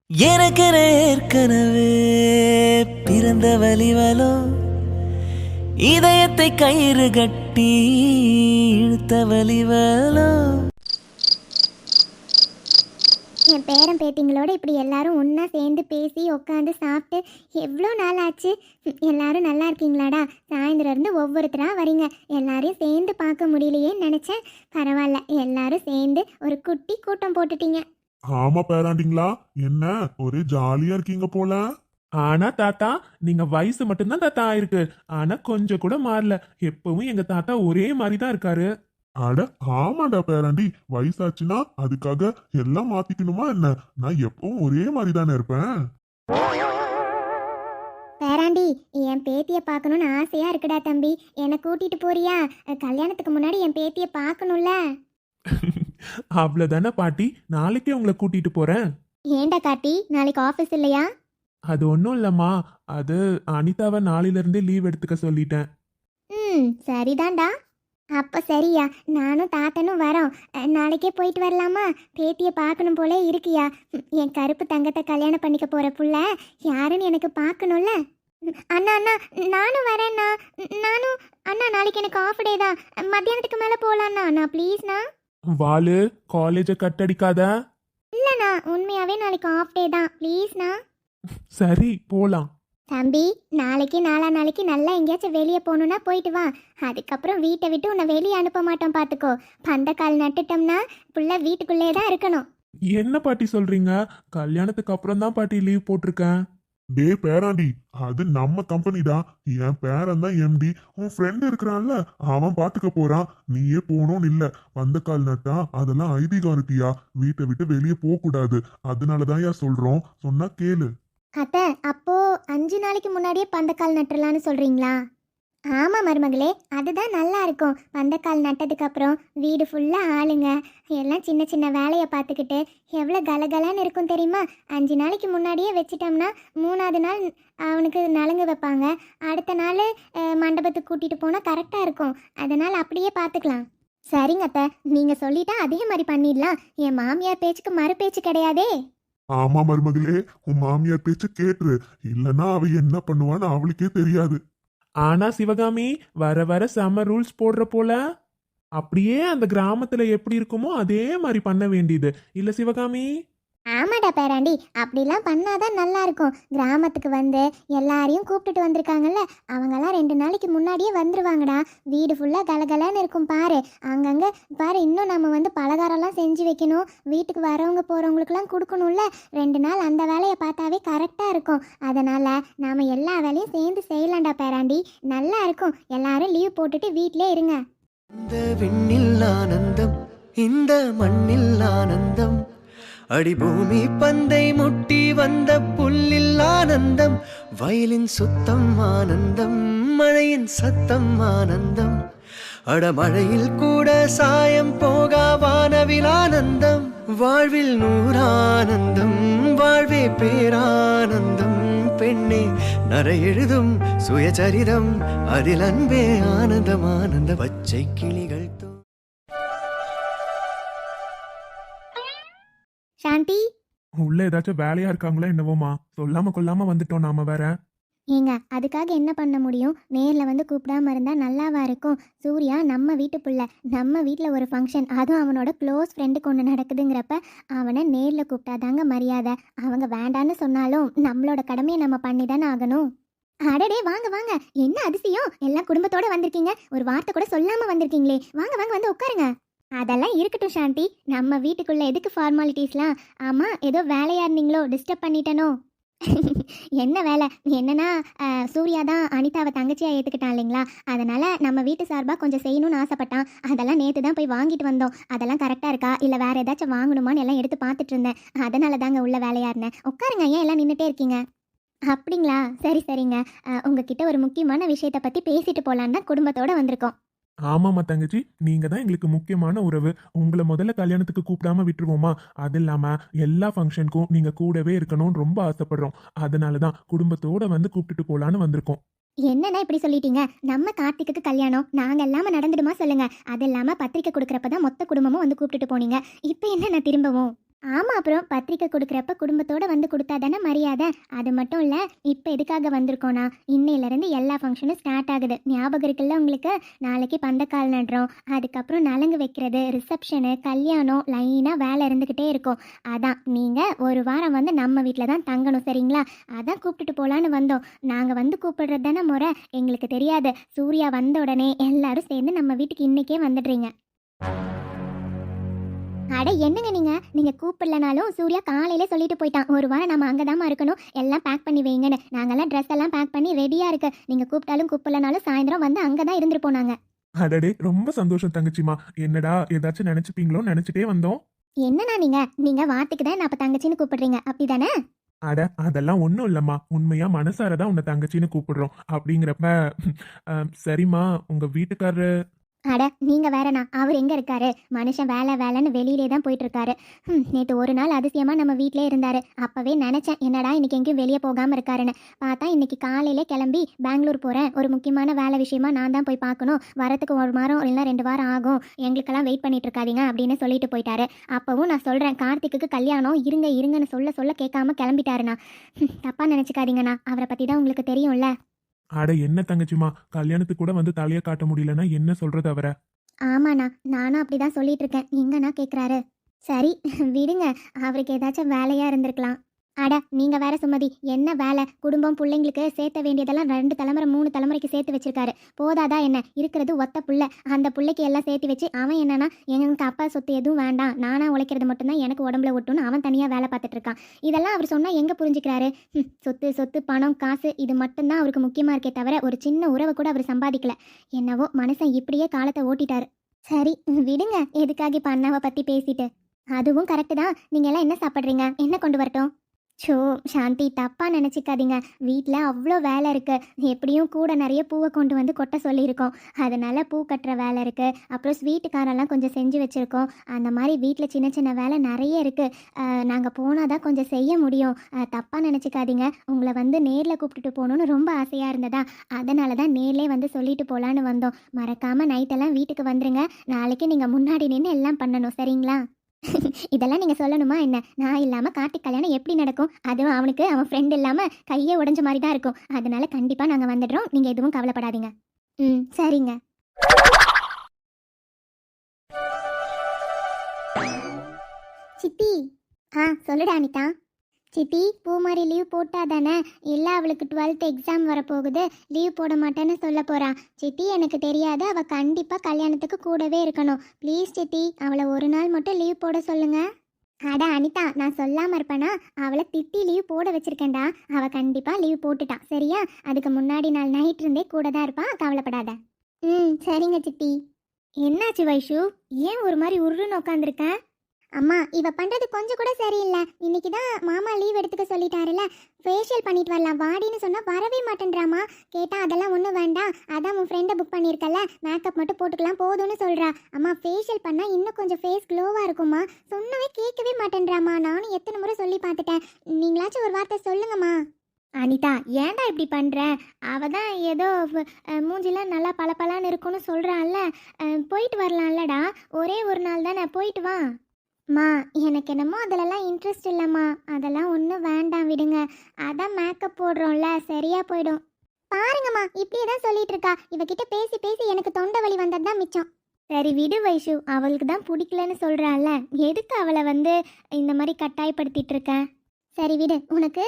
எனக்கென ஏற்கனவே பிறந்த வலிவலோ இதயத்தை கயிறு கட்டி இழுத்த வலிவலோ. என் பேரன் பேத்திங்களோட இப்படி எல்லாரும் ஒன்றா சேர்ந்து பேசி உட்காந்து சாப்பிட்டு எவ்வளோ நாள் ஆச்சு. எல்லாரும் நல்லா இருக்கீங்களாடா? சாயந்தரம் இருந்து ஒவ்வொருத்தராக வரீங்க, எல்லாரையும் சேர்ந்து பார்க்க முடியலையேன்னு நினச்சேன். பரவாயில்ல, எல்லாரும் சேர்ந்து ஒரு குட்டி கூட்டம் போட்டுட்டீங்க. ஆமா பேராண்டிங்களா, என்ன ஒரே ஜாலியா இருக்கீங்க போல. ஆனா தாத்தா, நீங்க வயசு மட்டும்தான் தாத்தா ஆயிருக்கு, ஆனா கொஞ்சம் கூட மாறல. எப்பவும் எங்க தாத்தா ஒரே மாதிரி தான் இருக்காரு. அட ஆமாடா பேராண்டி, வயசாச்சுன்னா அதுக்காக எல்லாம் மாத்திக்கணுமா என்ன? நான் எப்பவும் ஒரே மாதிரி தானே இருப்பேன். பேராண்டி, என் பேத்தியை பார்க்கணுன்னு ஆசையாக இருக்குடா தம்பி. என்னை கூட்டிகிட்டு போறியா? கல்யாணத்துக்கு முன்னாடி என் பேத்தியை பார்க்கணும்ல. அவ்வளவுதானே பாட்டி, நாளைக்கே உங்களை கூட்டிட்டு போறேன். ஏண்டா காட்டி, நாளைக்கு ஆஃபீஸ் இல்லையா? அது ஒன்றும் இல்லம்மா, அது அனிதாவை நாளையில இருந்தே லீவ் எடுத்துக்க சொல்லிட்டேன். சரிதான்டா. அப்போ சரியா, நானும் தாத்தனும் வரோம். நாளைக்கே போயிட்டு வரலாமா? பேத்தியை பார்க்கணும் போல இருக்கியா? என் கருப்பு தங்கத்தை கல்யாணம் பண்ணிக்க போகிற புள்ள யாருன்னு எனக்கு பார்க்கணும்ல. அண்ணா அண்ணா, நானும் வரேண்ணா. நானும் அண்ணா, நாளைக்கு எனக்கு ஆஃப் டே தான். மத்தியானத்துக்கு மேலே போகலாண்ணா. அண்ணா ப்ளீஸ்ண்ணா. வாலு, காலேஜை கட்டடிக்காத. இல்லைண்ணா, உண்மையாகவே நாளைக்கு ஆஃப் டே தான். ப்ளீஸ்ண்ணா. சரி, போலாம். தம்பி, நாளைக்கு நாளைக்கு நல்லா எங்கேயாச்சும் வெளியே போகணுன்னா போயிட்டு வா. அதுக்கப்புறம் வீட்டை விட்டு உன்னை வெளியே அனுப்ப மாட்டோம் பார்த்துக்கோ. பந்தக்கால் நட்டுட்டோம்னா புள்ள வீட்டுக்குள்ளே தான் இருக்கணும். என்ன பாட்டி சொல்றீங்க? கல்யாணத்துக்கு அப்புறம் தான் பாட்டி லீவ் போட்டிருக்கேன். டே பேராண்டி, அது நம்ம கம்பெனிடா. என் பேரன் தான் எம்டி. உன் ஃப்ரெண்ட் இருக்கிறான்ல, அவன் பாத்துக்க போறான். நீயே போகணும்னு இல்ல. வந்த கால் நட்டா அதெல்லாம் ஐதீகம் இருக்கியா? வீட்டை விட்டு வெளியே போக கூடாது. அதனாலதான் சொல்றோம், சொன்னா கேளு. அத்தை, அப்போ 5 நாளைக்கு முன்னாடியே பந்தக்கால் நட்டுறலான்னு சொல்றீங்களா? ஆமாம் மருமகளே, அதுதான் நல்லா இருக்கும். பந்தக்கால் நட்டதுக்கு அப்புறம் வீடு ஃபுல்லாக ஆளுங்க எல்லாம் சின்ன சின்ன வேலையை பார்த்துக்கிட்டு எவ்வளோ கலகலன்னு இருக்கும் தெரியுமா? 5 நாளைக்கு முன்னாடியே வச்சிட்டோம்னா 3ஆவது நாள் அவனுக்கு நலங்கு வைப்பாங்க. அடுத்த நாள் மண்டபத்துக்கு கூட்டிகிட்டு போனால் கரெக்டாக இருக்கும். அதனால் அப்படியே பார்த்துக்கலாம். சரிங்க அத்தை, நீங்கள் சொல்லிட்டா அதே மாதிரி பண்ணிடலாம். என் மாமியார் பேச்சுக்கு மறு பேச்சு கிடையாதே. ஆமா மருமகளே, உன் மாமியார் பேச்சு கேட்டுரு. இல்லைன்னா அவ என்ன பண்ணுவான்னு அவளுக்கே தெரியாது. ஆனா சிவகாமி, வர வர செம ரூல்ஸ் போடுற போல. அப்படியே அந்த கிராமத்துல எப்படி இருக்குமோ அதே மாதிரி பண்ண வேண்டியது இல்ல சிவகாமி? ஆமாடா பேராண்டி, அப்படிலாம் பண்ணாதான் நல்லா இருக்கும். கிராமத்துக்கு வந்து எல்லாரையும் கூப்பிட்டுட்டு வந்திருக்காங்கல்ல, அவங்கெல்லாம் 2 நாளைக்கு முன்னாடியே வந்துருவாங்கடா. வீடு ஃபுல்லாக கலகலன்னு இருக்கும் பாரு. அங்கங்கே பாரு, இன்னும் நம்ம வந்து பலகாரம்லாம் செஞ்சு வைக்கணும். வீட்டுக்கு வரவங்க போகிறவங்களுக்குலாம் கொடுக்கணும்ல. 2 நாள் அந்த வேலையை பார்த்தாவே கரெக்டாக இருக்கும். அதனால் நாம் எல்லா வேலையும் சேர்ந்து செய்யலாம்டா பேராண்டி. நல்லா இருக்கும். எல்லாரும் லீவ் போட்டுட்டு வீட்டிலே இருங்க. இந்த விண்ணில் ஆனந்தம், இந்த மண்ணில் ஆனந்தம், அடிபூமி பந்தை முட்டி வந்த புல்லில் ஆனந்தம், வயலின் சுத்தம் ஆனந்தம், மழையின் சத்தம் ஆனந்தம், அடமழையில் கூட சாயம் போகா வானவில் ஆனந்தம், வாழ்வில் நூறானந்தம், வாழ்வே பேரானந்தம், பெண்ணே நரை எழுதும் சுயசரிதம், அதில் அன்பே ஆனந்தம், ஆனந்த பச்சை கிளிகள். சாந்தி, உள்ள ஏதாச்சும் வேலையா இருக்காங்களா என்னவோமா? சொல்லாம கொல்லாம வந்துட்டோம் நாம வேற. ஏங்க, அதுக்காக என்ன பண்ண முடியும்? நேரில் வந்து கூப்பிடாம இருந்தால் நல்லாவா இருக்கும்? சூர்யா நம்ம வீட்டு பிள்ளை, நம்ம வீட்டில் ஒரு ஃபங்க்ஷன், அதுவும் அவனோட க்ளோஸ் ஃப்ரெண்டுக்கு ஒன்று நடக்குதுங்கிறப்ப அவனை நேரில் கூப்பிட்டாதாங்க மரியாதை. அவங்க வேண்டான்னு சொன்னாலும் நம்மளோட கடமையை நம்ம பண்ணி தானே ஆகணும். அடடே, வாங்க வாங்க, என்ன அதிசயம், எல்லாம் குடும்பத்தோடு வந்திருக்கீங்க. ஒரு வார்த்தை கூட சொல்லாமல் வந்திருக்கீங்களே. வாங்க வாங்க, வந்து உட்காருங்க. அதெல்லாம் இருக்கட்டும் சாந்தி, நம்ம வீட்டுக்குள்ளே எதுக்கு ஃபார்மாலிட்டிஸ்லாம்? ஆமாம், ஏதோ வேலையாக இருந்தீங்களோ? டிஸ்டர்ப் பண்ணிட்டனோ? என்ன வேலை என்னன்னா, சூர்யா தான் அனிதாவை தங்கச்சியாக ஏற்றுக்கிட்டான் இல்லைங்களா? அதனால் நம்ம வீட்டு சார்பாக கொஞ்சம் செய்யணும்னு ஆசைப்பட்டான். அதெல்லாம் நேற்று தான் போய் வாங்கிட்டு வந்தோம். அதெல்லாம் கரெக்டாக இருக்கா இல்லை வேறு ஏதாச்சும் வாங்கணுமான்னு எல்லாம் எடுத்து பார்த்துட்டு இருந்தேன். அதனால தாங்க உள்ள வேலையாக இருந்தேன். உட்காருங்க, ஏன் எல்லாம் நின்றுட்டே இருக்கீங்க? அப்படிங்களா? சரி சரிங்க. உங்ககிட்ட ஒரு முக்கியமான விஷயத்தை பற்றி பேசிட்டு போகலான்னு தான் குடும்பத்தோடு வந்திருக்கோம். ஆமாம்மா தங்கச்சி, நீங்க தான் எங்களுக்கு முக்கியமான உறவு. உங்களை முதல்ல கல்யாணத்துக்கு கூப்பிடாம விட்டுருவோமா? அது இல்லாம எல்லா ஃபங்க்ஷனுக்கும் நீங்க கூடவே இருக்கணும்னு ரொம்ப ஆசைப்படுறோம். அதனாலதான் குடும்பத்தோட வந்து கூப்பிட்டுட்டு போலான்னு வந்திருக்கோம். என்னன்னா இப்படி சொல்லிட்டீங்க? நம்ம கார்த்திக்கு கல்யாணம் நாங்க எல்லாம நடந்துடுமா சொல்லுங்க? அது இல்லாம பத்திரிக்கை கொடுக்கறப்பதான் மொத்த குடும்பமும் வந்து கூப்பிட்டுட்டு போனீங்க. இப்போ என்ன திரும்பவும்? ஆமா, அப்புறம் பத்திரிக்கை கொடுக்குறப்ப குடும்பத்தோட வந்து கொடுத்தா தானே மரியாதை. அது மட்டும் இல்ல, இப்போ எதுக்காக வந்திருக்கோனா, இன்னையிலேருந்து எல்லா ஃபங்க்ஷனும் ஸ்டார்ட் ஆகுது. ஞாபகம் இருக்குல்ல உங்களுக்கு? நாளைக்கு பந்தக்கால் நடுறோம், அதுக்கப்புறம் நலங்கு வைக்கிறது, ரிசப்ஷனு, கல்யாணம், லைனாக வேலை இருந்துக்கிட்டே இருக்கும். அதான் நீங்கள் ஒரு வாரம் வந்து நம்ம வீட்டில் தான் தங்கணும், சரிங்களா? அதான் கூப்பிட்டுட்டு போகலான்னு வந்தோம். நாங்கள் வந்து கூப்பிடுறது தானே முறை, எங்களுக்கு தெரியாது. சூர்யா வந்த உடனே எல்லாரும் சேர்ந்து நம்ம வீட்டுக்கு இன்னைக்கே வந்துடுறீங்க. அட என்னங்க நீங்க கூப்பிடலனாலும் சூர்யா காலையில சொல்லிட்டு போயிட்டான், ஒரு வாரம் நம்ம அங்கதாம்மா இருக்கணும், எல்லாம் பேக் பண்ணி வைங்கன்னு. நாங்கெல்லாம் ட்ரெஸ் எல்லாம் பேக் பண்ணி ரெடியா இருக்கு. நீங்க கூப்பிட்டாலும் கூப்பிடலனாலும் சாயந்தரம் வந்து அங்கதான் இருந்துட்டு போனாங்க. அடடே ரொம்ப சந்தோஷம் தங்கச்சிமா. என்னடா ஏதாச்சும் நினைச்சுப்பீங்களோ நினைச்சிட்டே வந்தோம். என்னன்னா நீங்க வார்த்தைக்கு தான் நான் அப்ப தங்கச்சின்னு கூப்பிடுறீங்க, அப்படிதானே? அட அதெல்லாம் ஒன்றும் இல்லைம்மா, உண்மையா மனசாரதான் உன்னை தங்கச்சின்னு கூப்பிடுறோம். அப்படிங்கிறப்ப சரிம்மா, உங்க வீட்டுக்காரரு. அட நீங்க வேறண்ணா, அவர் எங்க இருக்காரு? மனுஷன் வேலை வேலைன்னு வெளியிலே தான் போயிட்டு இருக்காரு. நேற்று ஒரு நாள் அதிசயமா நம்ம வீட்டிலே இருந்தாரு. அப்பவே நினைச்சேன், என்னடா இன்னைக்கு எங்கேயும் வெளியே போகாம இருக்காருன்னு. பார்த்தா இன்னைக்கு காலையிலே கிளம்பி பெங்களூர் போறேன், ஒரு முக்கியமான வேலை விஷயமா நான் தான் போய் பார்க்கணும், வரத்துக்கு 1 வாரம் இல்லைன்னா 2 வாரம் ஆகும், எங்களுக்கெல்லாம் வெயிட் பண்ணிட்டு இருக்காதீங்க அப்படின்னு சொல்லிட்டு போயிட்டாரு. அப்பவும் நான் சொல்றேன், கார்த்திக்கு கல்யாணம், இருங்கன்னு சொல்ல கேட்காம கிளம்பிட்டாருண்ணா. தப்பா நினைச்சுக்காதீங்கண்ணா, அவரை பத்தி தான் உங்களுக்கு தெரியும்ல. அட என்ன தங்கச்சிமா, கல்யாணத்துக்கு கூட வந்து தலையை காட்ட முடியலன்னா என்ன சொல்றது அவரை? ஆமாண்ணா, நானும் அப்படிதான் சொல்லிட்டு இருக்கேன். எங்கண்ணா கேட்குறாரு. சரி விடுங்க, அவருக்கு ஏதாச்சும் வேலையா இருந்திருக்கலாம். அட நீங்க வேற சுமதி, என்ன வேலை? குடும்பம் பிள்ளைங்களுக்கு சேர்த்த வேண்டியதெல்லாம் 2 தலைமுறை 3 தலைமுறைக்கு சேர்த்து வச்சிருக்காரு. போதாதா என்ன? இருக்கிறது ஒத்த புள்ள, அந்த புள்ளைக்கு எல்லாம் சேர்த்து வச்சு அவன் என்னன்னா, எங்களுக்கு அப்பா சொத்து எதுவும் வேண்டாம், நானா உழைக்கிறது மட்டும்தான் எனக்கு உடம்புல ஒட்டுன்னு அவன் தனியாக வேலை பார்த்துட்டு இருக்கான். இதெல்லாம் அவர் சொன்னா எங்க புரிஞ்சுக்கிறாரு? சொத்து பணம் காசு இது மட்டும்தான் அவருக்கு முக்கியமா இருக்கே தவிர ஒரு சின்ன உறவை கூட அவர் சம்பாதிக்கல. என்னவோ மனுஷன் இப்படியே காலத்தை ஓட்டிட்டாரு. சரி விடுங்க, எதுக்காக இப்போ அண்ணாவை பத்தி பேசிட்டு. அதுவும் கரெக்டு தான். நீங்க எல்லாம் என்ன சாப்பிட்றீங்க? என்ன கொண்டு வரட்டும்? ஷோ சாந்தி, தப்பாக நினச்சிக்காதீங்க. வீட்டில் அவ்வளோ வேலை இருக்குது. எப்படியும் கூட நிறைய பூவை கொண்டு வந்து கொட்ட சொல்லியிருக்கோம். அதனால் பூ கட்டுற வேலை இருக்குது. அப்புறம் ஸ்வீட்டுக்காரெல்லாம் கொஞ்சம் செஞ்சு வச்சுருக்கோம். அந்த மாதிரி வீட்டில் சின்ன சின்ன வேலை நிறைய இருக்குது. நாங்கள் போனால் தான் கொஞ்சம் செய்ய முடியும். தப்பாக நினச்சிக்காதீங்க. உங்களை வந்து நேரில் கூப்பிட்டுட்டு போகணுன்னு ரொம்ப ஆசையாக இருந்ததா, அதனால தான் நேர்லேயே வந்து சொல்லிட்டு போகலான்னு வந்தோம். மறக்காமல் நைட்டெல்லாம் வீட்டுக்கு வந்துடுங்க. நாளைக்கு நீங்கள் முன்னாடி நின்று எல்லாம் பண்ணணும், சரிங்களா? இதெல்லாம் நீங்க சொல்லணுமா என்ன? நான் இல்லாம கார்த்திக் கல்யாணம் எப்படி நடக்கும்? அதுவும் அவனுக்கு அவன் ஃப்ரெண்ட் இல்லாம கையே உடைஞ்ச மாதிரி தான் இருக்கும். அதனால கண்டிப்பா நாங்க வந்துடுறோம், நீங்க எதுவும் கவலைப்படாதீங்க. சரிங்க. சித்தி. சொல்லுடா அனிதா. சித்தி, பூமாரி லீவ் போட்டா தானே? இல்லை, அவளுக்கு 12th எக்ஸாம் வரப்போகுது, லீவ் போட மாட்டேன்னு சொல்ல போறா. சித்தி எனக்கு தெரியாது, அவள் கண்டிப்பாக கல்யாணத்துக்கு கூடவே இருக்கணும். ப்ளீஸ் சித்தி, அவளை ஒரு நாள் மட்டும் லீவ் போட சொல்லுங்க. அட அனிதா, நான் சொல்லாமல் இருப்பேனா? அவளை திட்டி லீவ் போட வச்சிருக்கேன்டா. அவள் கண்டிப்பாக லீவ் போட்டுட்டான், சரியா? அதுக்கு முன்னாடி நாள் நைட் இருந்தே கூட தான் இருப்பான், கவலைப்படாத. சரிங்க சித்தி. என்னாச்சு வைஷு, ஏன் ஒரு மாதிரி உருன்னு உட்காந்துருக்கேன்? அம்மா, இவ பண்றது கொஞ்சம் கூட சரியில்லை. இன்னைக்கு தான் மாமா லீவ் எடுத்துக்க சொல்லிட்டாருல, ஃபேஷியல் பண்ணிட்டு வரலாம் வாடின்னு சொன்னா வரவே மாட்டேன்றாமா. கேட்டா அதெல்லாம் ஒன்றும் வேண்டாம், அதான் உன் ஃப்ரெண்டை புக் பண்ணியிருக்கல, மேக்கப் மட்டும் போட்டுக்கலாம் போதும்னு சொல்றா. அம்மா, ஃபேஷியல் பண்ணா இன்னும் கொஞ்சம் ஃபேஸ் க்ளோவா இருக்குமா, சொன்னவே கேட்கவே மாட்டேன்றாமா. நானும் எத்தனை முறை சொல்லி பார்த்துட்டேன், நீங்களாச்சும் ஒரு வார்த்தை சொல்லுங்கம்மா. அனிதா, ஏன்டா இப்படி பண்ற? அவ தான் ஏதோ மூஞ்சிலாம் நல்லா பளபளன்னு இருக்குன்னு சொல்றாள்ல, போயிட்டு வரலாம்லடா, ஒரே ஒரு நாள் தானே, போயிட்டு வா. மா, எனக்கு என்னமோ அதிலெல்லாம் இன்ட்ரெஸ்ட் இல்லைம்மா, அதெல்லாம் ஒன்றும் வேண்டாம் விடுங்க, அதான் மேக்கப் போடுறோம்ல, சரியா போயிடும். பாருங்கம்மா, இப்படியே தான் சொல்லிட்டு இருக்கா. இவகிட்ட பேசி பேசி எனக்கு தொண்டை வலி வந்தது தான் மிச்சம். சரி விடு வைஷு, அவளுக்கு தான் பிடிக்கலன்னு சொல்கிறாள்ல, எதுக்கு அவளை வந்து இந்த மாதிரி கட்டாயப்படுத்திட்டு இருக்கேன்? சரி விடு, உனக்கு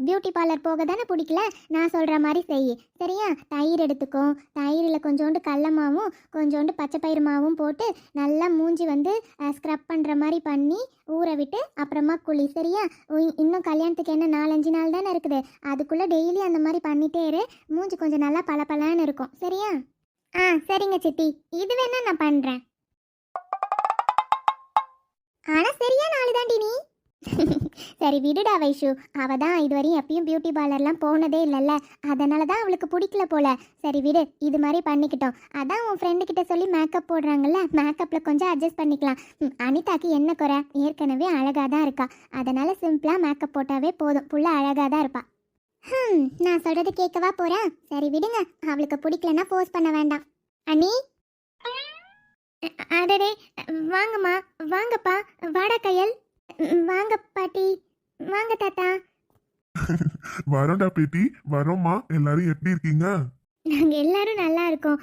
பியூட்டி பார்லர் போக தானே பிடிக்கல, நான் சொல்கிற மாதிரி செய், சரியா? தயிர் எடுத்துக்கோ, தயிரில் கொஞ்சோண்டு கடல மாவும் கொஞ்சோண்டு பச்சை பயிறு மாவும் போட்டு நல்லா மூஞ்சி வந்து ஸ்க்ரப் பண்ணுற மாதிரி பண்ணி ஊற விட்டு அப்புறமா குளி, சரியா? இன்னும் கல்யாணத்துக்கு என்ன 4-5 நாள் தானே இருக்குது, அதுக்குள்ளே டெய்லி அந்த மாதிரி பண்ணிட்டே இரு, மூஞ்சி கொஞ்சம் நல்லா பளபளன்னு இருக்கும், சரியா? சரிங்க சித்தி, இது வேணா நான் பண்ணுறேன். ஆனால் சரியா நாள் தாண்டி நீ. சரி விடுடா வைஷு, அவ தான் இதுவரையும் எப்பயும் பியூட்டி பார்லர்லாம் போனதே இல்லைல்ல, அதனால தான் அவளுக்கு பிடிக்கல போல. சரி விடு, இது மாதிரி பண்ணிக்கிட்டோம். அதான் உன் ஃப்ரெண்டு கிட்ட சொல்லி மேக்கப் போடுறாங்கல்ல, மேக்கப்பில் கொஞ்சம் அட்ஜஸ்ட் பண்ணிக்கலாம். அனிதாக்கு என்ன குறை? ஏற்கனவே அழகாக தான் இருக்கா, அதனால சிம்பிளாக மேக்கப் போட்டாவே போதும், புள்ள அழகாக தான் இருப்பா. நான் சொல்கிறது கேட்கவா போகிறேன்? சரி விடுங்க, அவளுக்கு பிடிக்கலன்னா ஃபோர்ஸ் பண்ண வேண்டாம். அண்ணி. அடடே, வாங்கம்மா, வாங்கப்பா, வாடா கையல். வாங்க பாட்டி, வாங்க தாத்தா. வரோம்டா பேத்தி, வரோம்மா. எல்லாரும் எப்படி இருக்கீங்க? நாங்க எல்லாரும் நல்லா இருக்கோம்.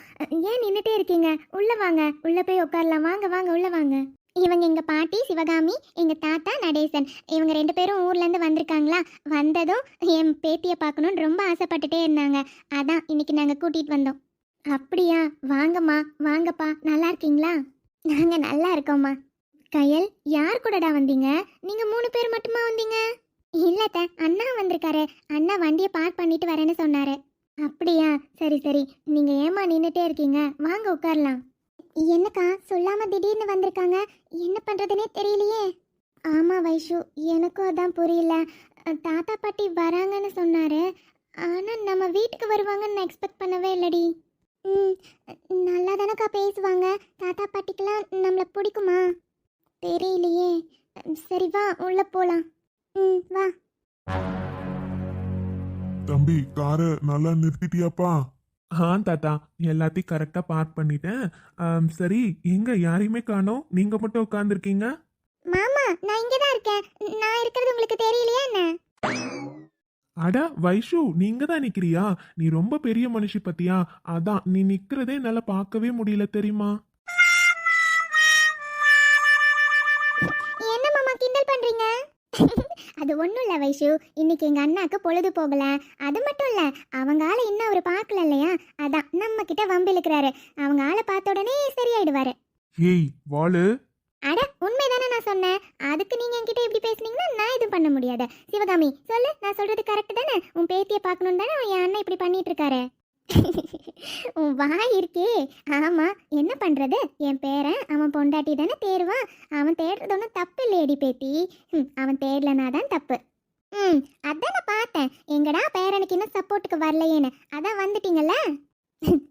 ஏன் நின்னுட்டே இருக்கீங்க? உள்ள வாங்க, உள்ள போய் உட்காரலாம். வாங்க வாங்க, உள்ள வாங்க. இவங்க எங்க பாட்டி சிவகாமி, எங்க தாத்தா நடேசன். இவங்க 2 பேரும் ஊர்ல இருந்து வந்திருக்காங்களா. வந்ததும் என் பேத்தியை பார்க்கணும்னு ரொம்ப ஆசைப்பட்டுட்டே இருந்தாங்க. அதான் இன்னைக்கு நாங்க கூட்டிட்டு வந்தோம். அப்படியா? வாங்கம்மா, வாங்கப்பா. நல்லா இருக்கீங்களா? நாங்க நல்லா இருக்கோம்மா. கயல், யார் கூடடா வந்தீங்க? நீங்க 3 பேர் மட்டுமா வந்தீங்க? இல்லத்த, அண்ணா வந்திருக்காரு. அண்ணா வண்டியை பார்க் பண்ணிட்டு வரேன்னு சொன்னாரு. அப்படியா? சரி சரி. நீங்க ஏமா நின்னுட்டே இருக்கீங்க? வாங்க உட்காரலாம். என்னக்கா சொல்லாம திடீர்னு வந்திருக்காங்க? என்ன பண்றதுனே தெரியலையே. ஆமா வைஷு, எனக்கும் அதான் புரியல. தாத்தா பாட்டி வராங்கன்னு சொன்னாரு. ஆனா நம்ம வீட்டுக்கு வருவாங்கன்னு நான் எக்ஸ்பெக்ட் பண்ணவே இல்லடி. ம், நல்லா தானக்கா பேசுவாங்க. தாத்தா பாட்டிக்கெல்லாம் நம்மள பிடிக்குமா? தெரியலையே. சரி வா, உள்ள போலாம். ம், வா. தம்பி, காரை நல்லா நிறுத்திட்டியாப்பா? தாத்தா, எல்லாத்தையும் கரெக்டா பார்க் பண்ணிட்டேன். சரி, எங்க யாரையுமே காணோம், நீங்க மட்டும் உட்காந்துருக்கீங்க. மாமா, நான் இங்க தான் இருக்கேன். நான் இருக்கிறது உங்களுக்கு தெரியலையா என்ன? அட வைஷு, நீங்க தான் நிக்கிறியா? நீ ரொம்ப பெரிய மனுஷி பத்தியா, அதான் நீ நிக்கிறதே என்னால பார்க்கவே முடியல தெரியுமா. என்ன மாமா கிண்டல் பண்றீங்க? அது ஒண்ணும் இல்ல வைஷு, இன்னைக்கு எங்க அண்ணாக்கு பொழுது போகல. அது மட்டும் இல்ல, அவங்க ஆளை இன்னும் அவரு பார்க்கல இல்லையா, அதான் நம்ம கிட்ட வம்பிழுக்கிறாரு. அவங்க ஆளை பார்த்த உடனே சரியாயிடுவாரு. ஏய் வாளு, அட உண்மைதானே நான் சொன்னேன். அதுக்கு நீங்க என்கிட்ட இப்படி பேசுனீங்கன்னா நான் எதுவும் பண்ண முடியாது. சிவகாமி சொல்லு, நான் சொல்றது கரெக்ட் தானே? உன் பேத்தியை பார்க்கணும் தானே என் அண்ணன் இப்படி பண்ணிட்டு இருக்காரு. உன் வாய் இருக்கே. ஆமா, என்ன பண்றது? என் பேரன் அவன் பொண்டாட்டி தானே தேடுவான். அவன் தேடுறது ஒன்றும் தப்பு இல்லையடி பேத்தி. அவன் தேடலனா தான் தப்பு. அதான் நான் பார்த்தேன். எங்கடா பேரனுக்கு இன்னும் சப்போர்ட்டுக்கு வரலையேன்னு. அதான் வந்துட்டீங்கல்ல.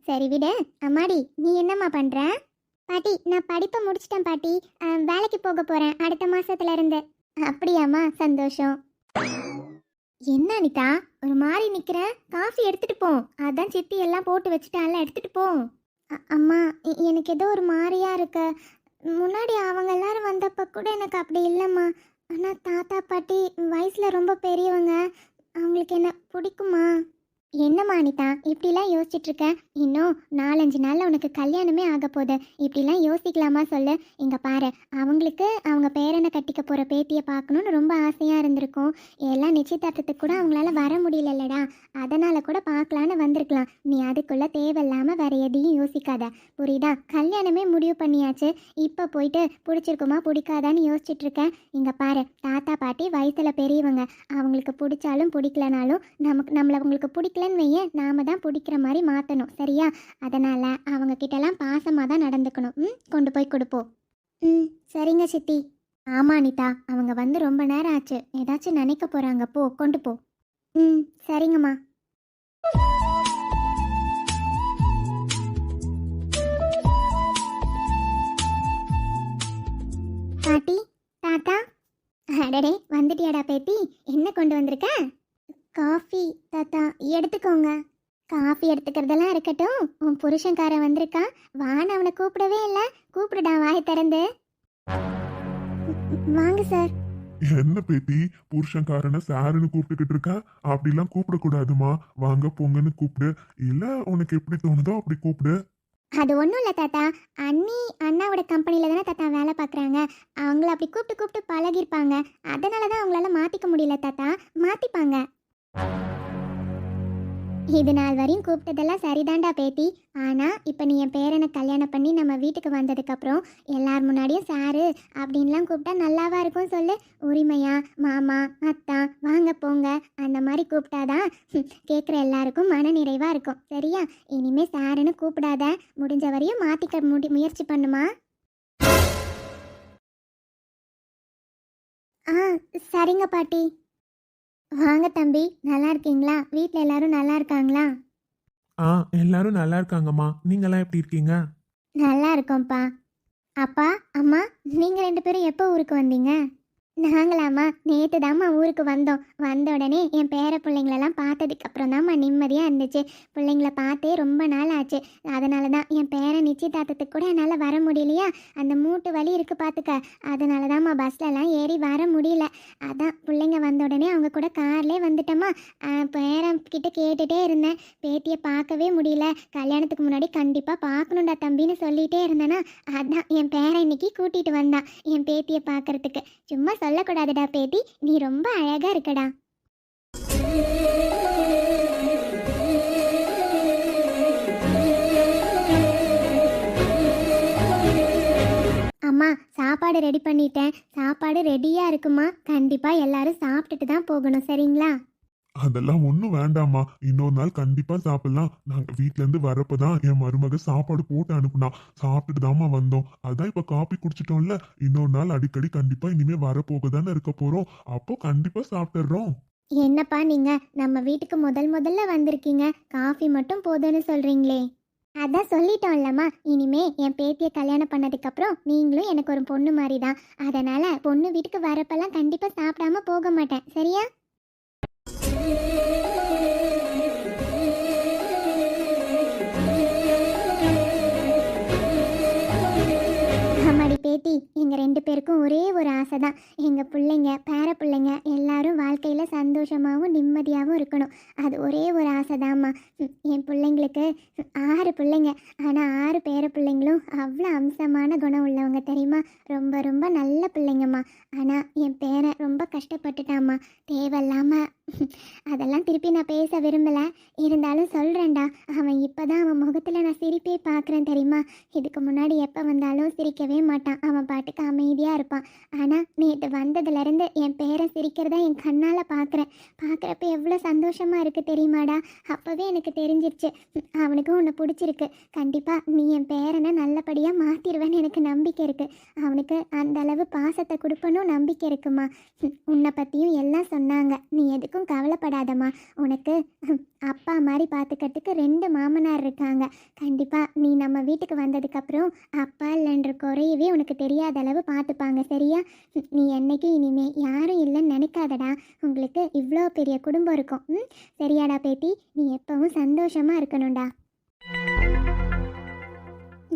சரி விடு. அம்மாடி, நீ என்னம்மா பண்ற? பாட்டி, நான் படிப்பை முடிச்சிட்டேன் பாட்டி. வேலைக்கு போக போறேன் அடுத்த மாசத்துல இருந்து. அப்படியாம்மா, சந்தோஷம். என்ன அனிதா, ஒரு மாதிரி நிக்கிற? காஃபி எடுத்துட்டு போ. அதான் சித்தி எல்லாம் போட்டு வச்சுட்டால, எடுத்துட்டு போ. அம்மா, எனக்கு ஏதோ ஒரு மாதிரியா இருக்கு. முன்னாடி அவங்க எல்லாரும் வந்தப்ப கூட எனக்கு அப்படி இல்லைம்மா. ஆனா தாத்தா பாட்டி வயசுல ரொம்ப பெரியவங்க. அவங்களுக்கு என்ன பிடிக்குமா? என்னம்மா அனிதா, இப்படிலாம் யோசிச்சுட்டு இருக்க? இன்னும் 4-5 நாள்ல உனக்கு கல்யாணமே ஆக போகுது. இப்படிலாம் யோசிக்கலாமா சொல்லு? இங்க பாரு, அவங்களுக்கு அவங்க பேரனை கட்டிக்க போற பேத்தியை பார்க்கணும்னு ரொம்ப ஆசையா இருந்திருக்கும். எல்லாம் நிச்சயதார்த்தத்துக்கு கூட அவங்களால வர முடியலல்லடா. அதனால கூட பார்க்கலான்னு வந்திருக்கலாம். நீ அதுக்குள்ள தேவையில்லாம வேற எதையும் யோசிக்காத, புரியுதா? கல்யாணமே முடிவு பண்ணியாச்சு. இப்ப போயிட்டு பிடிச்சிருக்குமா பிடிக்காதான்னு யோசிச்சுட்டு இருக்கேன். இங்க பாரு, தாத்தா பாட்டி வயசுல பெரியவங்க. அவங்களுக்கு பிடிச்சாலும் பிடிக்கலனாலும் நம்மள அவங்களுக்கு பிடிக்கலன்னு வையேன், நாம தான் பிடிக்கிற மாதிரி மாற்றணும், சரியா? அதனால அவங்க கிட்டலாம் பாசமாக தான் நடந்துக்கணும். கொண்டு போய் கொடுப்போம். சரிங்க சித்தி. ஆமா அனிதா, அவங்க வந்து ரொம்ப நேரம் ஆச்சு. ஏதாச்சும் நினைக்க போறாங்க. போ, கொண்டு போ. சரிங்கம்மா. பாட்டி, தாத்தா. அடடே, வந்துட்டியாடா பேத்தி? என்ன கொண்டு வந்திருக்க? காஃபி தாத்தா, எடுத்துக்கோங்க. காஃபி எடுத்துக்கிறதெல்லாம் இருக்கட்டும். உன் புருஷன்காரன் வந்திருக்கான். வான்னு அவனை கூப்பிடவே இல்லை. கூப்பிடுடா, வாய் திறந்து. வாங்க சார். என்ன பேத்தி, புருஷன்காரனை சாருன்னு கூப்பிட்டுக்கிட்டு இருக்க? அப்படிலாம் கூப்பிடக்கூடாதுமா. வாங்க போங்கன்னு கூப்பிடு. இல்ல உனக்கு எப்படி தோணுதோ அப்படி கூப்பிடு. அது ஒன்றும் இல்லை தாத்தா. அண்ணி அண்ணாவோட கம்பெனியில் தானே தாத்தா வேலை பார்க்குறாங்க. அவங்கள அப்படி கூப்பிட்டு கூப்பிட்டு பழகிருப்பாங்க. அதனால தான் அவங்களால மாற்றிக்க முடியல தாத்தா. மாற்றிப்பாங்க. இது நாள் வரையும் கூப்பிட்டதெல்லாம் சரிதான்டா பேத்தி. ஆனால் இப்போ நீ என் பேரனை கல்யாணம் பண்ணி நம்ம வீட்டுக்கு வந்ததுக்கப்புறம் எல்லார் முன்னாடியும் சாரு அப்படின்லாம் கூப்பிட்டா நல்லாவா இருக்கும் சொல்லு? உரிமையா மாமா அத்தா வாங்க போங்க அந்த மாதிரி கூப்பிட்டாதான் கேட்குற எல்லாருக்கும் மன நிறைவாக இருக்கும், சரியா? இனிமே சாருன்னு கூப்பிடாத. முடிஞ்ச வரையும் மாற்றிக்க முயற்சி பண்ணுமா? சரிங்க பாட்டி. வாங்க தம்பி, நல்லா இருக்கீங்களா? வீட்டில் எல்லாரும் நல்லா இருக்காங்களா? எல்லாரும் நல்லா இருக்காங்கம்மா. நீங்களாம் எப்படி இருக்கீங்க? நல்லா இருக்கோம்ப்பா. அப்பா அம்மா, நீங்கள் 2 பேரும் எப்போ ஊருக்கு வந்தீங்க? நாங்களாம்மா நேற்று தாம்மா ஊருக்கு வந்தோம். வந்த உடனே என் பேர பிள்ளைங்களெல்லாம் பார்த்ததுக்கு அப்புறம் தாம்மா நிம்மதியாக இருந்துச்சு. பிள்ளைங்கள பார்த்தே ரொம்ப நாள் ஆச்சு. அதனால தான் என் பேரன் நிச்சயதார்த்தத்துக்கு கூட என்னால் வர முடியலையா, அந்த மூட்டு வலி இருக்குது பார்த்துக்க. அதனால தாம்மா பஸ்லலாம் ஏறி வர முடியல. அதான் பிள்ளைங்க வந்த உடனே அவங்க கூட கார்லேயே வந்துட்டோமா. பேரன் கிட்ட கேட்டுகிட்டே இருந்தேன், பேத்தியை பார்க்கவே முடியல, கல்யாணத்துக்கு முன்னாடி கண்டிப்பாக பார்க்கணுண்டா தம்பின்னு சொல்லிகிட்டே இருந்தேன்னா, அதான் என் பேரன் இன்னைக்கு கூட்டிகிட்டு வந்தான் என் பேத்தியை பார்க்கறதுக்கு. சும்மா சொல்லக்கூடாதுடா பேத்தி, நீ ரொம்ப அழகா இருக்கடா. அம்மா சாப்பாடு ரெடி பண்ணிட்டேன். சாப்பாடு ரெடியா இருக்குமா? கண்டிப்பா எல்லாரும் சாப்பிட்டுட்டு தான் போகணும், சரிங்களா? அதெல்லாம் ஒன்றும் வேண்டாம்மா, இன்னொரு நாள் கண்டிப்பா சாப்பிடலாம். நாங்க வீட்ல இருந்து வரப்பதான் என் மருமக சாப்பாடு போட்டு அனுப்புனா, சாப்பிட்டுட்டு தாம்மா வந்தோம். அதான் இப்ப காப்பி குடிச்சிட்டோம்ல, இன்னொரு நாள் அடிக்கடி கண்டிப்பா இனிமே வரப்போக தானே இருக்க போறோம். அப்போ கண்டிப்பா சாப்பிட்டுறோம். என்னப்பா நீங்க நம்ம வீட்டுக்கு முதல்ல வந்திருக்கீங்க, காஃபி மட்டும் போதும்னு சொல்றீங்களே. அதான் சொல்லிட்டோம்லம்மா, இனிமே என் பேத்தியை கல்யாணம் பண்ணதுக்கப்புறம் நீங்களும் எனக்கு ஒரு பொண்ணு மாதிரி தான். அதனால பொண்ணு வீட்டுக்கு வரப்பெல்லாம் கண்டிப்பா சாப்பிடாம போக மாட்டேன், சரியா? ஆமாடி பேத்தி, எங்கள் 2 பேருக்கும் ஒரே ஒரு ஆசை தான். எங்கள் பிள்ளைங்க பேர பிள்ளைங்க எல்லாரும் வாழ்க்கையில் சந்தோஷமாகவும் நிம்மதியாகவும் இருக்கணும். அது ஒரே ஒரு ஆசை தாம்மா. என் பிள்ளைங்களுக்கு 6 பிள்ளைங்க. ஆனால் 6 பேர பிள்ளைங்களும் அவ்வளோ அம்சமான குணம் உள்ளவங்க தெரியுமா. ரொம்ப ரொம்ப நல்ல பிள்ளைங்கம்மா. ஆனால் என் பேரன் ரொம்ப கஷ்டப்பட்டுட்டாம்மா, தேவையில்லாமல். அதெல்லாம் திருப்பி நான் பேச விரும்பலை, இருந்தாலும் சொல்கிறேன்டா. அவன் இப்போ தான் அவன் முகத்தில் நான் சிரிப்பே பார்க்குறேன் தெரியுமா. இதுக்கு முன்னாடி எப்போ வந்தாலும் சிரிக்கவே மாட்டான், அவன் பாட்டுக்கு அமைதியாக இருப்பான். ஆனால் நேற்று வந்ததுலேருந்து என் பேரன் சிரிக்கிறத என் கண்ணால் பார்க்குறப்ப எவ்வளோ சந்தோஷமாக இருக்குது தெரியுமாடா. அப்போவே எனக்கு தெரிஞ்சிருச்சு அவனுக்கும் உன்னை பிடிச்சிருக்கு. கண்டிப்பாக நீ என் பேரனை நல்லபடியாக மாற்றிடுவேன்னு எனக்கு நம்பிக்கை இருக்குது. அவனுக்கு அந்த அளவு பாசத்தை கொடுப்பனும் நம்பிக்கை இருக்குமா. உன்னை பற்றியும் எல்லாம் சொன்னாங்க, நீ எதுக்கும் கவலைப்படாதம்மா. உனக்கு அப்பா மாதிரி பார்த்துக்கிறதுக்கு 2 மாமனார் இருக்காங்க. கண்டிப்பாக நீ நம்ம வீட்டுக்கு வந்ததுக்கப்புறம் அப்பா இல்லைன்ற குறையவே உனக்கு தெரியாத அளவு பார்த்துப்பாங்க, சரியா? நீ என்னைக்கு இனிமே யாரும் இல்லைன்னு நினைக்காதடா. உங்களுக்கு இவ்வளோ பெரிய குடும்பம் இருக்கும். சரியாடா பேத்தி, நீ எப்பவும் சந்தோஷமாக இருக்கணும்டா.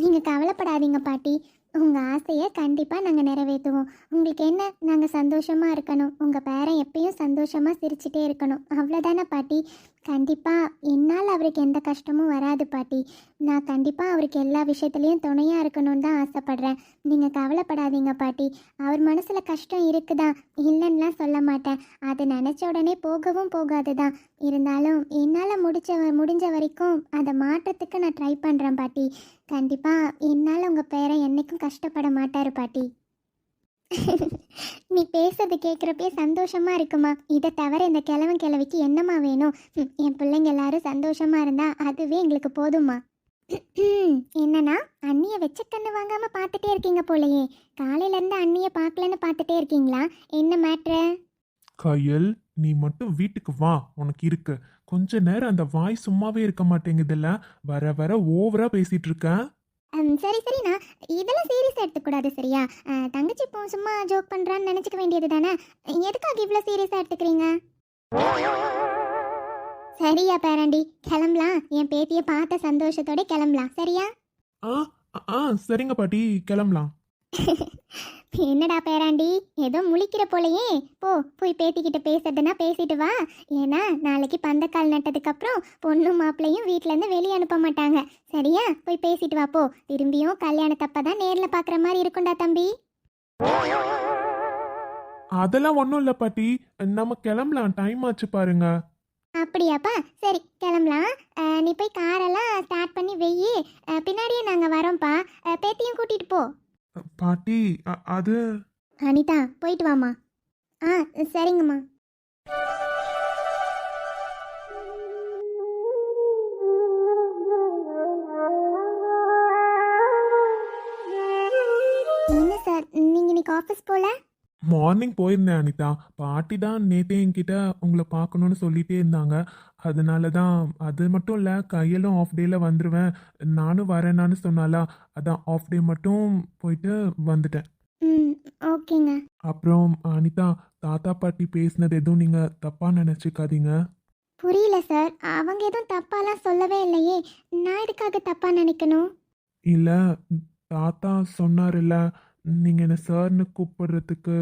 நீங்கள் கவலைப்படாதீங்க பாட்டி, உங்கள் ஆசையை கண்டிப்பாக நாங்கள் நிறைவேற்றுவோம். உங்களுக்கு என்ன, நாங்கள் சந்தோஷமாக இருக்கணும், உங்கள் பேரன் எப்பயும் சந்தோஷமாக சிரிச்சிட்டே இருக்கணும், அவ்வளோதானே பாட்டி. கண்டிப்பாக என்னால் அவருக்கு எந்த கஷ்டமும் வராது பாட்டி. நான் கண்டிப்பாக அவருக்கு எல்லா விஷயத்துலேயும் துணையாக இருக்கணும்னு தான் ஆசைப்பட்றேன். நீங்கள் கவலைப்படாதீங்க பாட்டி. அவர் மனசில் கஷ்டம் இருக்குதா, இல்லைன்னுலாம் சொல்ல மாட்டேன். அதை நினச்ச உடனே போகவும் போகாது தான். இருந்தாலும் என்னால் முடிஞ்ச வரைக்கும் அதை மாற்றத்துக்கு நான் ட்ரை பண்ணுறேன் பாட்டி. கண்டிப்பாக என்னால் உங்கள் பேரன் என்றைக்கும் கஷ்டப்பட மாட்டார் பாட்டி. நீ பேசுறது கேட்குறப்பே சந்தோஷமா இருக்குமா. இதை தவிர இந்த கிழவிக்கு என்னம்மா வேணும். என் பிள்ளைங்க எல்லாரும் சந்தோஷமா இருந்தா அதுவே எங்களுக்கு போதுமா. என்னன்னா அண்ணியை வச்ச கண்ணு வாங்காம பார்த்துட்டே இருக்கீங்க போலயே. காலையில இருந்து அண்ணியை பார்க்கலன்னு பார்த்துட்டே இருக்கீங்களா, என்ன மேட்ரு? கையல், நீ மட்டும் வீட்டுக்கு வா, உனக்கு இருக்கு. கொஞ்ச நேரம் அந்த வாய் சும்மாவே இருக்க மாட்டேங்குதுல்ல, வர வர ஓவரா பேசிட்டு இருக்க. சரிண்ணா, இதெல்லாம் சீரியஸாக எடுத்துக்கூடாது சரியா. தங்கச்சி இப்போ சும்மா ஜோக் பண்ணுறான்னு நினச்சிக்க வேண்டியது தானே. எதுக்காக இவ்வளோ சீரியஸாக எடுத்துக்கிறீங்க? சரியா பேராண்டி, கிளம்பலாம். என் பேத்தியை பார்த்த சந்தோஷத்தோட கிளம்பலாம், சரியா? சரிங்க பாட்டி, கிளம்பலாம். என்னடா பேராண்டி, ஏதோ முழிக்கிற போலையே. போய் பேத்திக்கிட்ட பேசுறதுன்னா பேசிட்டு வா. ஏன்னா நாளைக்கு பந்தக்கால் நட்டதுக்கப்புறம் பொண்ணும் மாப்பிள்ளையும் வீட்டிலேருந்து வெளியே அனுப்ப மாட்டாங்க, சரியா? போய் பேசிட்டு வா போ. திரும்பியும் கல்யாணத்தப்பதான் நேரில் பார்க்குற மாதிரி இருக்கும்டா தம்பி. அதெல்லாம் ஒன்றும் இல்லை பாட்டி, நம்ம கிளம்பலாம், டைம் ஆச்சு பாருங்க. அப்படியாப்பா, சரி கிளம்பலாம். நீ போய் காரெல்லாம் ஸ்டார்ட் பண்ணி வெயி, பின்னாடியே நாங்கள் வரோம்ப்பா. பேத்தியும் கூட்டிகிட்டு போ. பாட்டி அது அனிதா, போயிட்டு வாமா. சரிங்கம்மா. என்ன சார், நீங்கள் இன்னைக்கு ஆஃபீஸ் போல? மார்னிங் போயிருந்தேன் அனிதா. பாட்டி தான் நேற்றே என்கிட்ட உங்களை பார்க்கணுன்னு சொல்லிகிட்டே இருந்தாங்க. அதனால தான். அது மட்டும் இல்லை, கையெல்லாம் ஆஃப் டேயில் வந்துடுவேன் நானும் வரேனான்னு சொன்னாலா, அதான் ஆஃப் டே மட்டும் போயிட்டு வந்துட்டேன். ம் ஓகேங்க. அப்புறம் அனிதா, தாத்தா பாட்டி பேசினது எதுவும் நீங்க தப்பா நினைச்சுக்காதீங்க. புரியல சார். அவங்க எதுவும் தப்பாலாம் சொல்லவே இல்லையே. நான் எதுக்காக தப்பா நினைக்கணும்? இல்ல, தாத்தா சொன்னாருல்ல, நீங்க என்ன சார்னு கூப்பிடுறதுக்கு,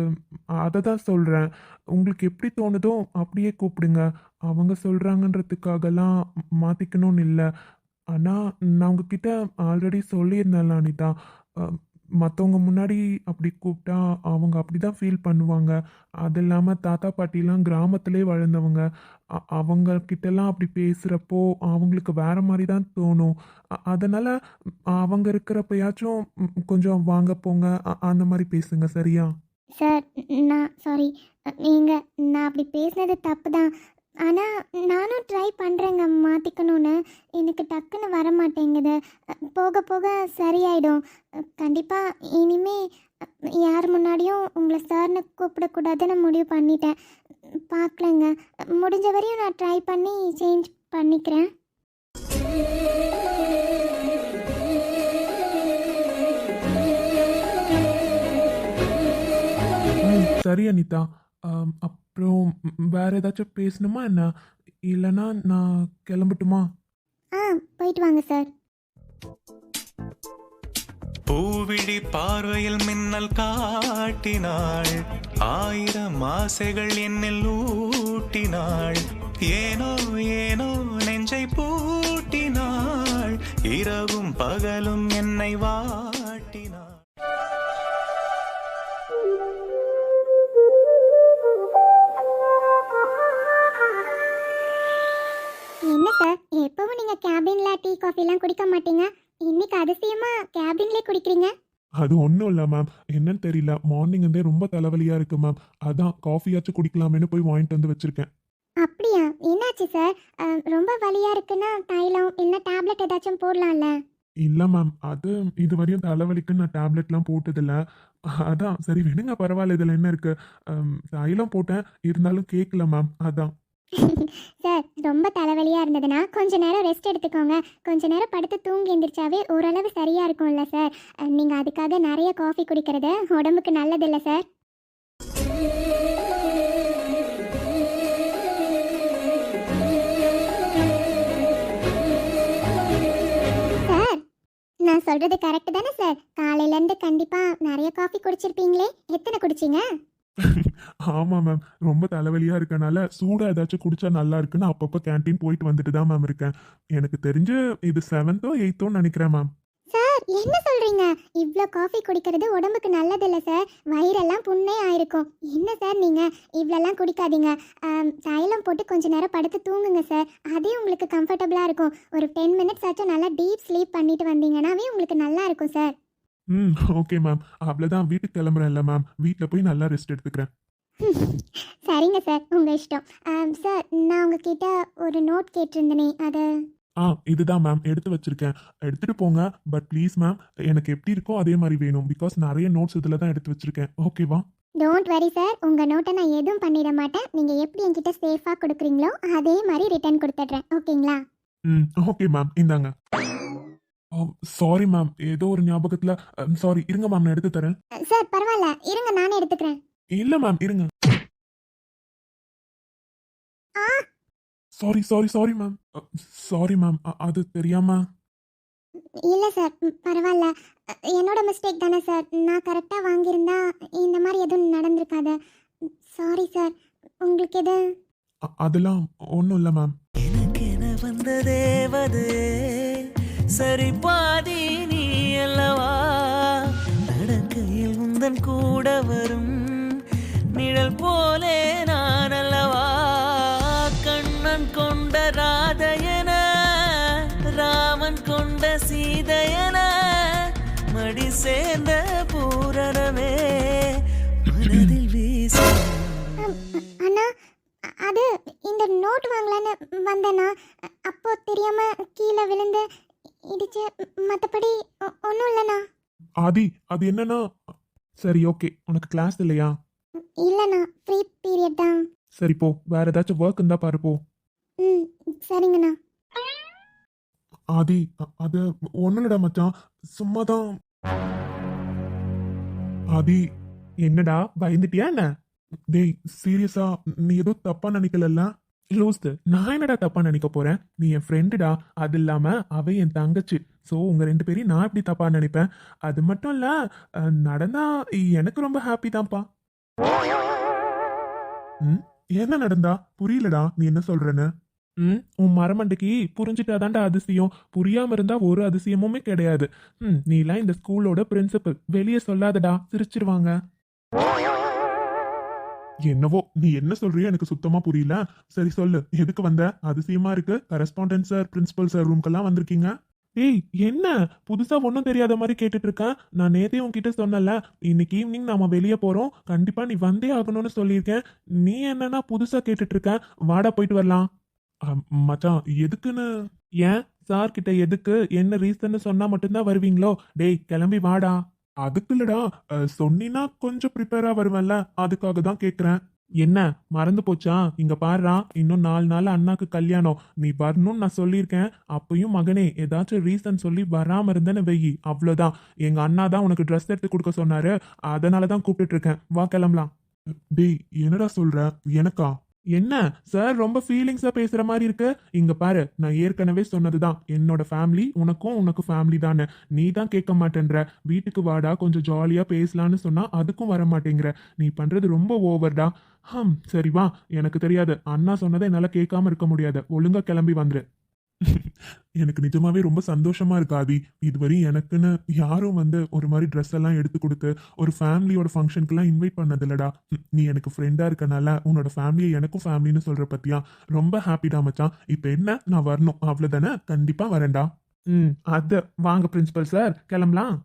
அதை தான் சொல்றேன். உங்களுக்கு எப்படி தோணுதோ அப்படியே கூப்பிடுங்க. அவங்க சொல்றாங்கன்றதுக்காகலாம் மாத்திக்கணும்னு இல்லை. ஆனா நான் உங்ககிட்ட ஆல்ரெடி சொல்லியிருந்தேன்ல அனிதா, மற்றவங்க முன்னாடி அப்படி கூப்பிட்டா அவங்க அப்படிதான் ஃபீல் பண்ணுவாங்க. அது இல்லாமல் தாத்தா பாட்டிலாம் கிராமத்திலே வளர்ந்தவங்க. அவங்க கிட்டலாம் அப்படி பேசுகிறப்போ அவங்களுக்கு வேற மாதிரி தான் தோணும். அதனால அவங்க இருக்கிறப்பயாச்சும் கொஞ்சம் வாங்க போங்க அந்த மாதிரி பேசுங்க, சரியா? சார், நான் சாரி. நீங்க நான் அப்படி பேசினது தப்பு தான். ஆனால் நானும் ட்ரை பண்ணுறேங்க மாற்றிக்கணும்னு. எனக்கு டக்குன்னு வர மாட்டேங்குது. போக போக சரியாயிடும். கண்டிப்பாக இனிமே யார் முன்னாடியும் உங்களை சார்னு கூப்பிடக்கூடாதுன்னு முடிவு பண்ணிட்டேன். பார்க்கலங்க. முடிஞ்ச வரையும் நான் ட்ரை பண்ணி சேஞ்ச் பண்ணிக்கிறேன். சரி அனிதா. அப்புறம் வேற ஏதாச்சும் பேசணுமா என்ன? இல்லைன்னா நான் கிளம்பட்டுமா? ஆ, போயிட்டு வாங்க சார். பூவிழி பார்வையில் மின்னல் காட்டினாள், ஆயிரம் ஆசைகள் என்னில் ஊட்டினாள், ஏனோ ஏனோ நெஞ்சை பூட்டினாள், இரவும் பகலும் என்னை வாட்டினாள். என்ன சார், எப்பவும் நீங்கள் கேபினில் டீ காஃபிலாம் குடிக்க மாட்டீங்க. இன்னைக்கு அதிசயமாக கேபின்லேயே குடிக்கிறீங்க. அது ஒன்றும் இல்லை மேம். என்னன்னு தெரியல, மார்னிங் இருந்தே ரொம்ப தலைவலியாக இருக்கு மேம். அதான் காஃபியாச்சும் குடிக்கலாமேன்னு போய் வாங்கிட்டு வந்து வச்சிருக்கேன். அப்படியா? என்னாச்சு சார்? ரொம்ப வலியாக இருக்குன்னா தைலம் இல்லைன்னா டேப்லெட் ஏதாச்சும் போடலாம்ல? இல்லை மேம், அது இதுவரையும் தலைவலிக்கு நான் டேப்லெட்லாம் போட்டதில்ல. அதான் சரி விடுங்க, பரவாயில்ல, இதில் என்ன இருக்கு. தைலம் போட்டேன், இருந்தாலும் கேட்கல மேம், அதான். சார், ரொம்ப தலைவலியாக இருந்ததுன்னா கொஞ்ச நேரம் ரெஸ்ட் எடுத்துக்கோங்க. கொஞ்ச நேரம் படுத்து தூங்கி எந்திரிச்சாவே ஓரளவு சரியாக இருக்கும்ல சார். நீங்கள் அதுக்காக நிறைய காஃபி குடிக்கிறது உடம்புக்கு நல்லதில்லை சார். சார், நான் சொல்கிறது கரெக்டு தானே சார்? காலையிலேருந்து கண்டிப்பாக நிறைய காஃபி குடிச்சிருப்பீங்களே. எத்தனை குடிச்சிங்க? ஆமாம் மேம், ரொம்ப தலைவலியாக இருக்கனால சூடாக ஏதாச்சும் குடிச்சா நல்லா இருக்குன்னு அப்பப்போ கேன்டீன் போயிட்டு வந்துட்டு தான் மேம் இருக்கேன். எனக்கு தெரிஞ்சு இது 7th 8th நினைக்கிறேன் மேம். சார், என்ன சொல்றீங்க? இவ்ளோ காஃபி குடிக்கிறது உடம்புக்கு நல்லதில்லை சார். வயிறெல்லாம் புண்ணே ஆயிருக்கும். என்ன சார் நீங்க இவ்வளோலாம் குடிக்காதீங்க. தைலம் போட்டு கொஞ்ச நேரம் படுத்து தூங்குங்க சார். அதே உங்களுக்கு கம்ஃபர்டபுளாக இருக்கும். ஒரு 10 மினிட்ஸ் ஆச்சும் நல்லா டீப் ஸ்லீப் பண்ணிட்டு வந்தீங்கன்னாவே உங்களுக்கு நல்லா இருக்கும் சார். ஓகே மேம், அவ்வளோதான், வீட்டுக்கு கிளம்புறேன்ல மேம். வீட்டில் போய் நல்லா ரெஸ்ட் எடுத்துக்கிறேன். சரிங்க சார், உங்கள் இஷ்டம். சார், நான் உங்ககிட்ட ஒரு நோட் கேட்டிருந்தேனே, அதை இதுதான் மேம், எடுத்து வச்சிருக்கேன். எடுத்துட்டு போங்க. பட் ப்ளீஸ் மேம், எனக்கு எப்படி இருக்கோ அதே மாதிரி வேணும். பிகாஸ் நிறைய நோட்ஸ் இதில் தான் எடுத்து வச்சிருக்கேன். ஓகேவா? Don't worry sir. உங்கள் நோட்டை நான் எதுவும் பண்ணிட மாட்டேன். நீங்கள் எப்படி என்கிட்ட சேஃபாக கொடுக்குறீங்களோ அதே மாதிரி ரிட்டர்ன் கொடுத்துட்றேன். ஓகேங்களா? ஓகே மேம், இந்தாங்க. சாரி மேம், ஏதோ ஒரு ஞாபகத்தில். சாரி, இருங்க மேம், நான் எடுத்து தரேன். சார், பரவாயில்ல, இருங்க, நானே எடுத்துக்கிறேன். இல்லை மேம், இருங்க. ஆ, sorry sorry sorry ma'am. Sorry ma'am, அது தெரியாம. இல்லை சார், பரவாயில்ல. என்னோட மிஸ்டேக் தானே சார். நான் கரெக்டாக வாங்கியிருந்தா இந்த மாதிரி எதுவும் நடந்திருக்காது. Sorry sir. உங்களுக்கு எது? அதெல்லாம் ஒன்றும் இல்லை மேம். எனக்கென வந்த தேவதே சரி பாதி நீ அல்லவா, நடக்கையில் உந்தன் கூட வரும் நிழல் போலே நான் அல்லவா, கண்ணன் கொண்ட ராதையன ராமன் கொண்ட சீதையன மடி சேர்ந்த பூரணமே மனதில் வீச. அண்ணா, அது இந்த நோட் வாங்கலான்னு வந்தேண்ணா. அப்போ தெரியாம கீழே விழுந்து இடிச்சு. மற்றபடி ஒன்றும் இல்லைண்ணா. ஆதி, அது என்னன்னா, சரி ஓகே, உனக்கு கிளாஸ் இல்லையா? இல்லைண்ணா, ஃப்ரீ பீரியட் தான். சரி போ, வேற ஏதாச்சும் ஒர்க் இருந்தா பாரு போ. ம், சரிங்கண்ணா. ஆதி, அது ஒன்றும் இல்லடா மச்சான், சும்மா தான். ஆதி, என்னடா பயந்துட்டியா என்ன? டேய் சீரியஸா நீ ஏதோ தப்பா நினைக்கலல்ல? லூஸ்து, நான் என்னடா தப்பா நினைக்க போறேன்? நீ என் ஃப்ரெண்டுடா. அது இல்லாம அவ என் தங்கச்சி. ஸோ உங்க 2 பேரையும் நான் எப்படி தப்பா நினைப்பேன்? அது மட்டும் இல்ல, நடந்தா எனக்கு ரொம்ப ஹாப்பி தான்ப்பா. ம், என்ன நடந்தா? புரியலடா நீ என்ன சொல்றேன்னு. உன் மரமண்டைக்கு புரிஞ்சுட்டாதான்டா அதிசயம். புரியாம இருந்தா ஒரு அதிசயமுமே கிடையாது. நீலாம் இந்த ஸ்கூலோட பிரின்சிபல். வெளியே சொல்லாதடா, சிரிச்சிருவாங்க. என்னவோ நீ என்ன சொல்றியோ எனக்கு சுத்தமா புரியல. சரி சொல்லு, எதுக்கு வந்த? அதிசயமா இருக்கு. கரஸ்பாண்டன்ட் சார், பிரின்சிபல் சார் ரூம்க்கெல்லாம் வந்திருக்கீங்க. ஏய், என்ன புதுசா ஒன்றும் தெரியாத மாதிரி கேட்டுட்டு இருக்கேன்? நான் நேத்தே உன்கிட்ட சொன்னல, இன்னைக்கு ஈவினிங் நாம வெளியே போறோம், கண்டிப்பா நீ வந்தே ஆகணும்னு சொல்லியிருக்கேன். நீ என்னன்னா புதுசா கேட்டுட்டு இருக்க? வாடா போயிட்டு வரலாம். மச்சான் எதுக்குன்னு? ஏன் சார் கிட்ட எதுக்கு என்ன ரீசன்னு சொன்னா மட்டும்தான் வருவீங்களோ? டேய் கிளம்பி வாடா. அதுக்கு இல்லடா, சொன்னீன்னா கொஞ்சம் ப்ரிப்பேரா வருவேன்ல, அதுக்காக தான் கேக்குறேன். என்ன மறந்து போச்சா? இங்க பாருடா, இன்னும் 4 நாள் அண்ணாக்கு கல்யாணம். நீ வரணும்னு நான் சொல்லியிருக்கேன். அப்பயும் மகனே ஏதாச்சும் ரீசன் சொல்லி வராம இருந்தேன்னு வெயி, அவ்வளோதான். எங்க அண்ணா தான் உனக்கு ட்ரெஸ் எடுத்து கொடுக்க சொன்னாரு, அதனால தான் கூப்பிட்டுட்டு இருக்கேன். வா கிளம்பலாம். டேய் என்னடா சொல்ற? எனக்கா? என்ன சார் ரொம்ப ஃபீலிங்ஸா பேசுற மாதிரி இருக்கு? இங்க பாரு, நான் ஏற்கனவே சொன்னதுதான், என்னோட ஃபேமிலி உனக்கு ஃபேமிலி தானே. நீ தான் கேட்க மாட்டேன்ற. வீட்டுக்கு வாடா கொஞ்சம் ஜாலியா பேசலான்னு சொன்னா அதுக்கும் வர மாட்டேங்கிற. நீ பண்றது ரொம்ப ஓவர்டா. சரி வா. எனக்கு தெரியாது, அண்ணா சொன்னதை என்னால கேட்காம இருக்க முடியாது. ஒழுங்கா கிளம்பி வந்துரு. எனக்கு நிஜமாவே ரொம்ப சந்தோஷமா இருக்கு ஆதி. இதுவரையும் எனக்குன்னு யாரும் வந்து ஒரு மாதிரி ட்ரெஸ் எல்லாம் எடுத்து கொடுத்து ஒரு ஃபேமிலியோட ஃபங்க்ஷனுக்குலாம் இன்வைட் பண்ணதில்லடா. நீ எனக்கு ஃப்ரெண்டா இருக்கனால உன்னோட ஃபேமிலியை எனக்கும் ஃபேமிலின்னு சொல்ற பத்தியா ரொம்ப ஹாப்பிடா மச்சான். இப்போ என்ன, நான் வரணும் அவ்வளவுதானே? கண்டிப்பா வரேன்டா. அது வாங்க பிரின்சிபல் சார், கிளம்பலாம்.